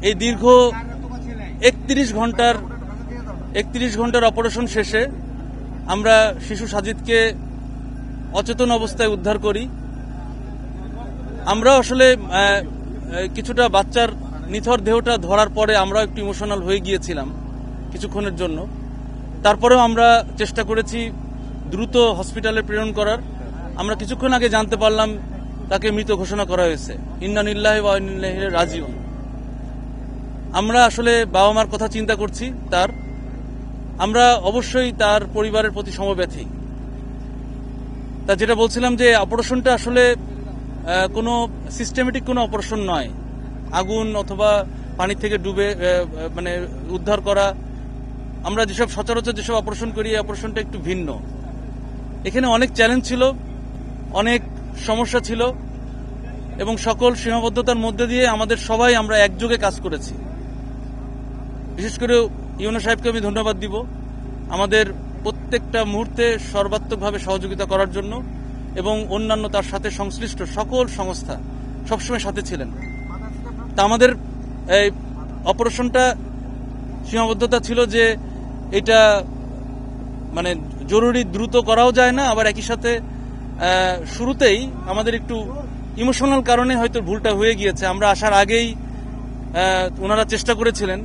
এই দীর্ঘ 31 ঘন্টার অপারেশন শেষে আমরা শিশু সাজিদকে অচেতন অবস্থায় উদ্ধার করি। আমরা আসলে কিছুটা বাচ্চার নিথর দেহটা ধরার পরে আমরা একটু ইমোশনাল হয়ে গিয়েছিলাম কিছুক্ষণের জন্য। তারপরেও আমরা চেষ্টা করেছি দ্রুত হসপিটালে প্রেরণ করার। আমরা কিছুক্ষণ আগে জানতে পারলাম তাকে মৃত ঘোষণা করা হয়েছে। ইন্না লিল্লাহি ওয়া ইন্না ইলাইহি রাজিউন। আমরা আসলে বাবা মার কথা চিন্তা করছি। আমরা অবশ্যই তার পরিবারের প্রতি সমব্যথী। তা যেটা বলছিলাম যে অপারেশনটা আসলে কোনো সিস্টেমেটিক কোনো অপারেশন নয়। আগুন অথবা পানি থেকে ডুবে মানে উদ্ধার করা, আমরা যেসব সচরাচর যেসব অপারেশন করি এই অপারেশনটা একটু ভিন্ন। এখানে অনেক চ্যালেঞ্জ ছিল, অনেক সমস্যা ছিল এবং সকল সীমাবদ্ধতার মধ্যে দিয়ে আমাদের সবাই আমরা একযোগে কাজ করেছি। বিশেষ করে ইউনো সাহেবকে আমি ধন্যবাদ দিব আমাদের প্রত্যেকটা মুহূর্তে সর্বাত্মকভাবে সহযোগিতা করার জন্য, এবং অন্যান্য তার সাথে সংশ্লিষ্ট সকল সংস্থা সবসময় সাথে ছিলেন। তা আমাদের এই অপারেশনটা সীমাবদ্ধতা ছিল যে এটা মানে জরুরি দ্রুত করাও যায় না, আবার একই সাথে শুরুতেই আমাদের একটু ইমোশনাল কারণে হয়তো ভুলটা হয়ে গিয়েছে। আমরা আসার আগেই ওনারা চেষ্টা করেছিলেন